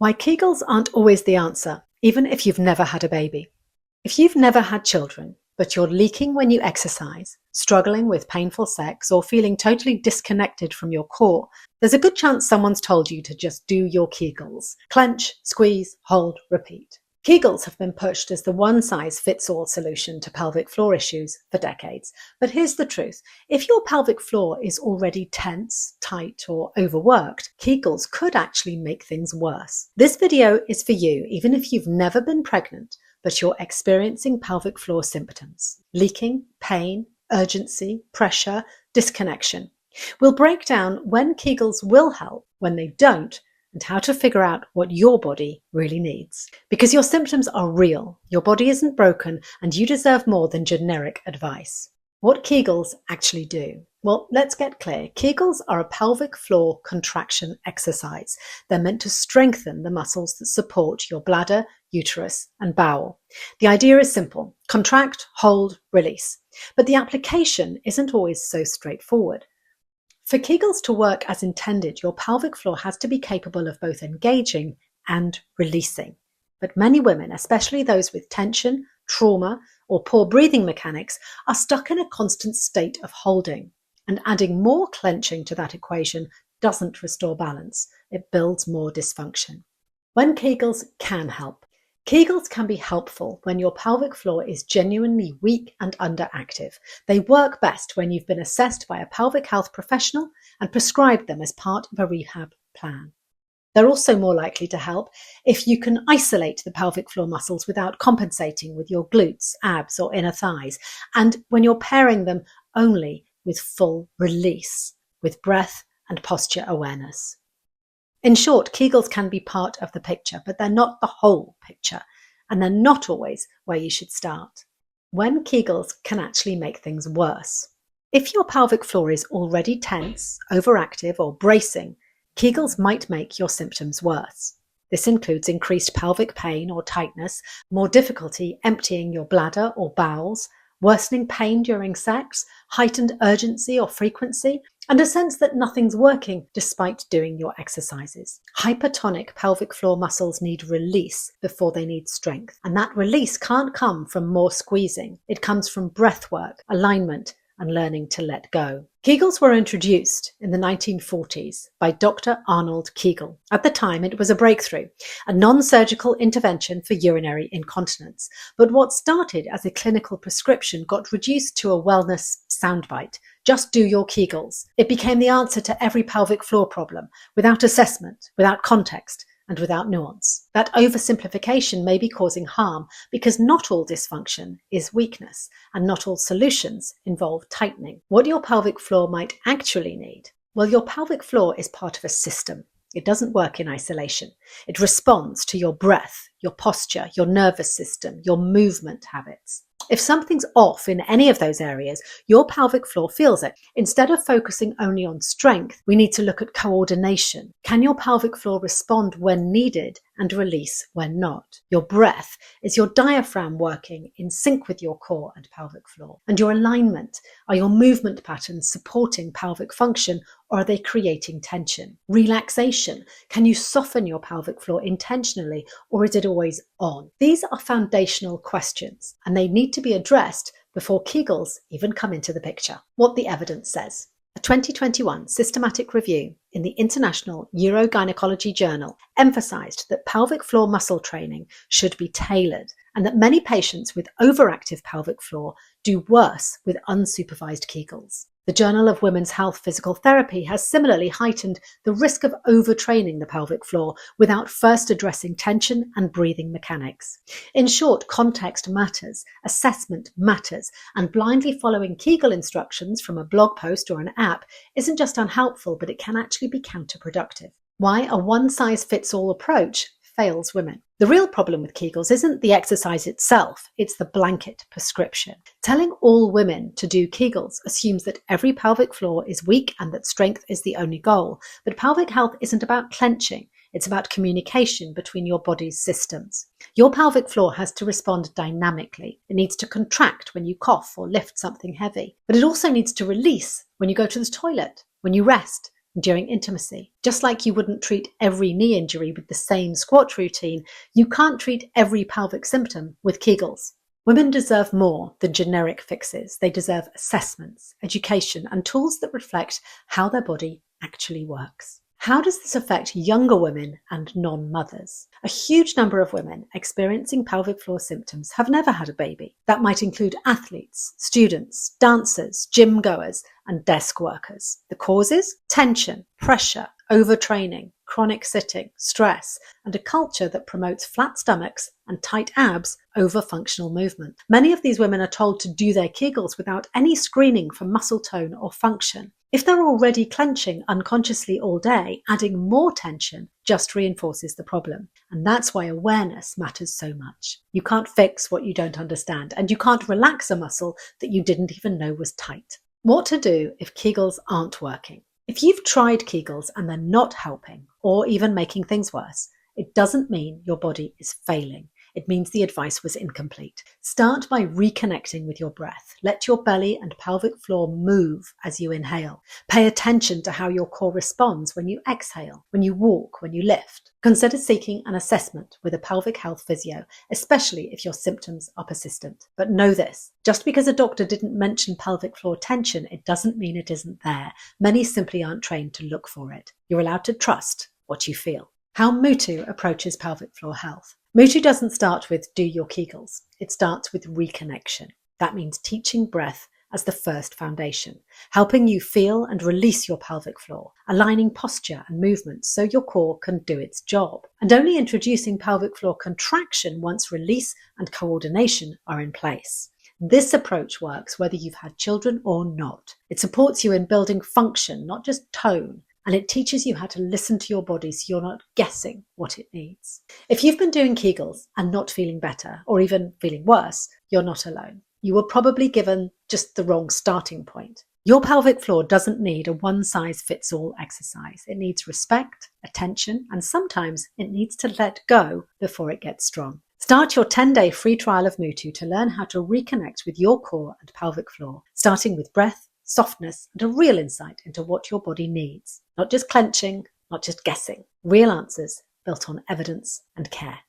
Why Kegels aren't always the answer, even if you've never had a baby. If you've never had children, but you're leaking when you exercise, struggling with painful sex, or feeling totally disconnected from your core, there's a good chance someone's told you to just do your Kegels. Clench, squeeze, hold, repeat. Kegels have been pushed as the one-size-fits-all solution to pelvic floor issues for decades. But here's the truth. If your pelvic floor is already tense, tight, or overworked, Kegels could actually make things worse. This video is for you, even if you've never been pregnant, but you're experiencing pelvic floor symptoms: leaking, pain, urgency, pressure, disconnection. We'll break down when Kegels will help, when they don't, and how to figure out what your body really needs. Because your symptoms are real, your body isn't broken, and you deserve more than generic advice. What Kegels actually do? Well, let's get clear. Kegels are a pelvic floor contraction exercise. They're meant to strengthen the muscles that support your bladder, uterus, and bowel. The idea is simple: contract, hold, release. But the application isn't always so straightforward. For Kegels to work as intended, your pelvic floor has to be capable of both engaging and releasing. But many women, especially those with tension, trauma, or poor breathing mechanics, are stuck in a constant state of holding. And adding more clenching to that equation doesn't restore balance. It builds more dysfunction. When Kegels can help. Kegels can be helpful when your pelvic floor is genuinely weak and underactive. They work best when you've been assessed by a pelvic health professional and prescribed them as part of a rehab plan. They're also more likely to help if you can isolate the pelvic floor muscles without compensating with your glutes, abs, or inner thighs, and when you're pairing them only with full release, with breath and posture awareness. In short, Kegels can be part of the picture, but they're not the whole picture, and they're not always where you should start. When Kegels can actually make things worse. If your pelvic floor is already tense, overactive, or bracing, Kegels might make your symptoms worse. This includes increased pelvic pain or tightness, more difficulty emptying your bladder or bowels, worsening pain during sex, heightened urgency or frequency, and a sense that nothing's working despite doing your exercises. Hypertonic pelvic floor muscles need release before they need strength, and that release can't come from more squeezing. It comes from breath work, alignment, and learning to let go. Kegels were introduced in the 1940s by Dr. Arnold Kegel. At the time, it was a breakthrough, a non-surgical intervention for urinary incontinence. But what started as a clinical prescription got reduced to a wellness soundbite. Just do your Kegels. It became the answer to every pelvic floor problem, without assessment, without context, and without nuance. That oversimplification may be causing harm because not all dysfunction is weakness, and not all solutions involve tightening. What your pelvic floor might actually need? Well, your pelvic floor is part of a system. It doesn't work in isolation. It responds to your breath, your posture, your nervous system, your movement habits. If something's off in any of those areas, your pelvic floor feels it. Instead of focusing only on strength, we need to look at coordination. Can your pelvic floor respond when needed and release when not? Your breath. Is your diaphragm working in sync with your core and pelvic floor? And your alignment. Are your movement patterns supporting pelvic function, or are they creating tension? Relaxation. Can you soften your pelvic floor intentionally, or is it always on? These are foundational questions, and they need to be addressed before Kegels even come into the picture. What the evidence says. A 2021 systematic review in the International Urogynecology Journal emphasized that pelvic floor muscle training should be tailored, and that many patients with overactive pelvic floor do worse with unsupervised Kegels. The Journal of Women's Health Physical Therapy has similarly heightened the risk of overtraining the pelvic floor without first addressing tension and breathing mechanics. In short, context matters, assessment matters, and blindly following Kegel instructions from a blog post or an app isn't just unhelpful, but it can actually be counterproductive. Why a one-size-fits-all approach fails women. The real problem with Kegels isn't the exercise itself, it's the blanket prescription. Telling all women to do Kegels assumes that every pelvic floor is weak and that strength is the only goal. But pelvic health isn't about clenching, it's about communication between your body's systems. Your pelvic floor has to respond dynamically. It needs to contract when you cough or lift something heavy, but it also needs to release when you go to the toilet, when you rest, and during intimacy. Just like you wouldn't treat every knee injury with the same squat routine, you can't treat every pelvic symptom with Kegels. Women deserve more than generic fixes. They deserve assessments, education, and tools that reflect how their body actually works. How does this affect younger women and non-mothers? A huge number of women experiencing pelvic floor symptoms have never had a baby. That might include athletes, students, dancers, gym goers, and desk workers. The causes? Tension, pressure, overtraining, chronic sitting, stress, and a culture that promotes flat stomachs and tight abs over functional movement. Many of these women are told to do their Kegels without any screening for muscle tone or function. If they're already clenching unconsciously all day, adding more tension just reinforces the problem. And that's why awareness matters so much. You can't fix what you don't understand, and you can't relax a muscle that you didn't even know was tight. What to do if Kegels aren't working? If you've tried Kegels and they're not helping, or even making things worse, it doesn't mean your body is failing. It means the advice was incomplete. Start by reconnecting with your breath. Let your belly and pelvic floor move as you inhale. Pay attention to how your core responds when you exhale, when you walk, when you lift. Consider seeking an assessment with a pelvic health physio, especially if your symptoms are persistent. But know this, just because a doctor didn't mention pelvic floor tension, it doesn't mean it isn't there. Many simply aren't trained to look for it. You're allowed to trust what you feel. How MUTU approaches pelvic floor health. MUTU doesn't start with do your Kegels. It starts with reconnection. That means teaching breath as the first foundation, helping you feel and release your pelvic floor, aligning posture and movement so your core can do its job, and only introducing pelvic floor contraction once release and coordination are in place. This approach works whether you've had children or not. It supports you in building function, not just tone. And it teaches you how to listen to your body so you're not guessing what it needs. If you've been doing Kegels and not feeling better, or even feeling worse, you're not alone. You were probably given just the wrong starting point. Your pelvic floor doesn't need a one-size-fits-all exercise. It needs respect, attention, and sometimes it needs to let go before it gets strong. Start your 10-day free trial of MUTU to learn how to reconnect with your core and pelvic floor, starting with breath, softness, and a real insight into what your body needs. Not just clenching, not just guessing. Real answers built on evidence and care.